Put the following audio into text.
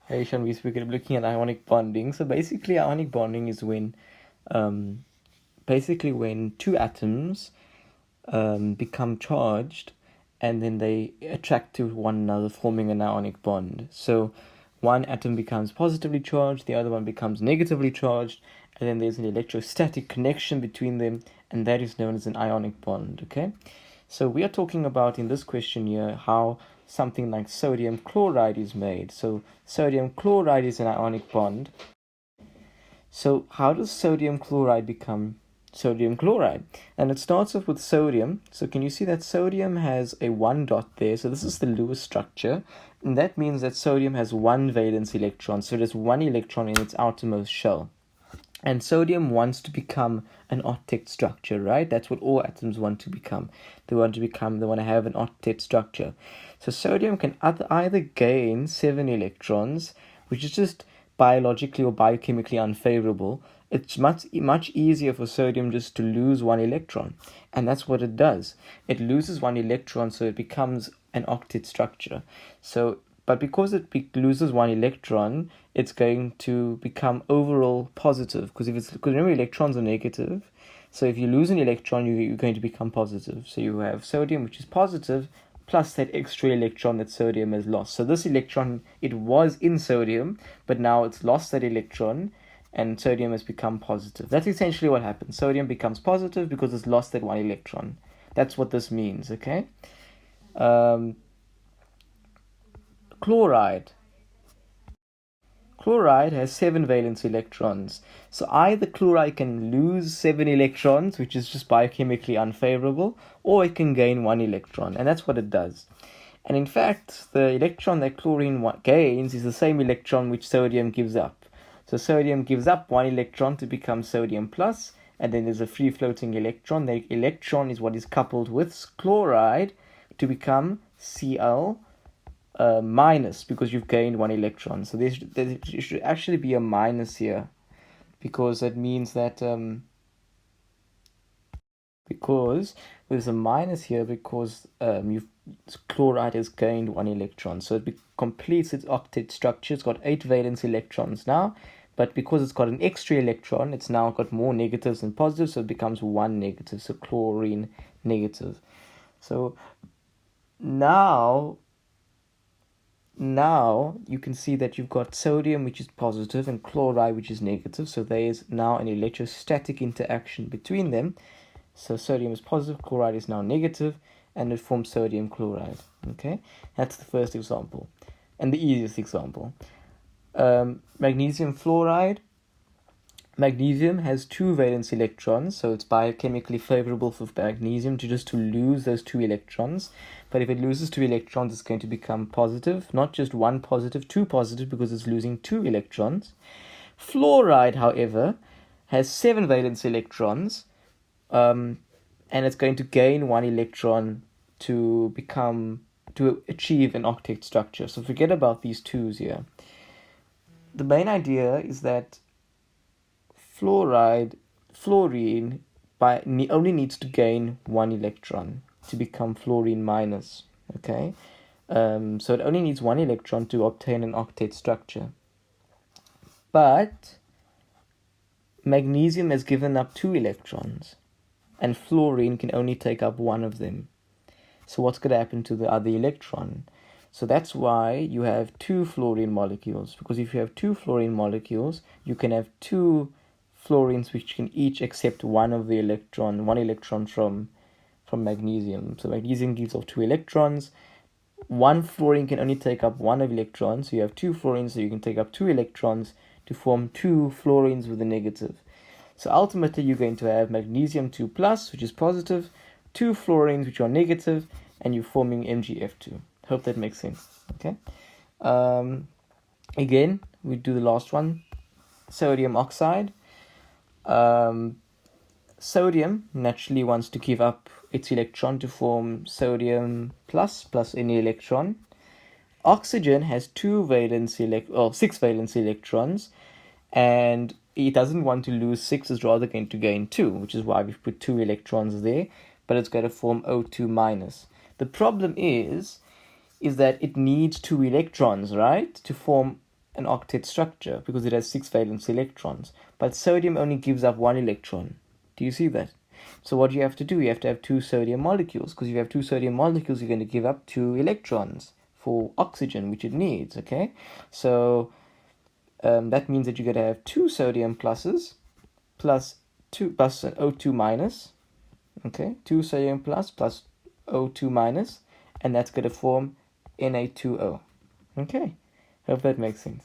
Hey Sean, we're going to be looking at ionic bonding. So basically, ionic bonding is um, when two atoms become charged, and then they attract to one another, forming an ionic bond. So one atom becomes positively charged, the other one becomes negatively charged, and then there's an electrostatic connection between them, and that is known as an ionic bond. Okay, so we are talking about in this question here how something like sodium chloride is made. So sodium chloride is an ionic bond. So how does sodium chloride become sodium chloride? And it starts off with sodium. So can you see that sodium has a 1 dot there? So this is the Lewis structure. And that means that sodium has one valence electron. So there's one electron in its outermost shell. And sodium wants to become an octet structure, right? That's what all atoms want to become. They want to have an octet structure. So sodium can either gain 7 electrons, which is just biologically or biochemically unfavorable. It's much easier for sodium just to lose one electron. And that's what it does. It loses one electron, so it becomes an octet structure. But because it loses one electron, it's going to become overall positive. Because remember, electrons are negative. So if you lose an electron, you're going to become positive. So you have sodium, which is positive, plus that extra electron that sodium has lost. So this electron, it was in sodium, but now it's lost that electron, and sodium has become positive. That's essentially what happens. Sodium becomes positive because it's lost that one electron. That's what this means, okay? Chloride. Chloride has 7 valence electrons. So either chloride can lose 7 electrons, which is just biochemically unfavorable, or it can gain 1 electron, and that's what it does. And in fact, the electron that chlorine gains is the same electron which sodium gives up. So sodium gives up 1 electron to become sodium plus, and then there's a free-floating electron. The electron is what is coupled with chloride to become Cl minus, because you've gained 1 electron. So there should actually be a minus here, because that means that because there's a minus here because chloride has gained 1 electron. So it completes its octet structure. It's got 8 valence electrons now, but because it's got an extra electron, it's now got more negatives than positives, so it becomes 1 negative. So chlorine negative. So now you can see that you've got sodium, which is positive, and chloride, which is negative. So there is now an electrostatic interaction between them. So sodium is positive, chloride is now negative, and it forms sodium chloride. Okay, that's the first example, and the easiest example. Magnesium fluoride. Magnesium has 2 valence electrons, so it's biochemically favorable for magnesium to lose those 2 electrons. But if it loses 2 electrons, it's going to become positive, not just 1 positive, 2 positive, because it's losing 2 electrons. Fluoride, however, has 7 valence electrons, and it's going to gain 1 electron to achieve an octet structure. So forget about these 2's here. The main idea is that fluorine only needs to gain 1 electron to become fluorine minus. Okay, so it only needs 1 electron to obtain an octet structure. But magnesium has given up 2 electrons, and fluorine can only take up 1 of them. So what's going to happen to the other electron? So that's why you have 2 fluorine molecules, because if you have 2 fluorine molecules, you can have 2 fluorines which can each accept one electron from magnesium. So magnesium gives off 2 electrons. 1 fluorine can only take up 1 electron, so you have 2 fluorines, so you can take up 2 electrons to form 2 fluorines with a negative. So ultimately you're going to have magnesium 2 plus, which is positive, 2 fluorines which are negative, and you're forming MgF2. Hope that makes sense. Okay. Again, we do the last one. Sodium oxide. Sodium naturally wants to give up its electron to form sodium plus any electron. Oxygen has 6 valence electrons, and it doesn't want to lose 6, it's rather going to gain 2, which is why we've put 2 electrons there, but it's going to form O2 minus. The problem is that it needs 2 electrons, right, to form an octet structure because it has 6 valence electrons. But sodium only gives up 1 electron. Do you see that? So what you have to do, you have to have 2 sodium molecules, because if you have 2 sodium molecules, you're going to give up 2 electrons for oxygen, which it needs, okay? So that means that you're going to have 2 sodium pluses plus an O2 minus, okay? 2 sodium plus O2 minus, and that's going to form Na2O. Okay, hope that makes sense.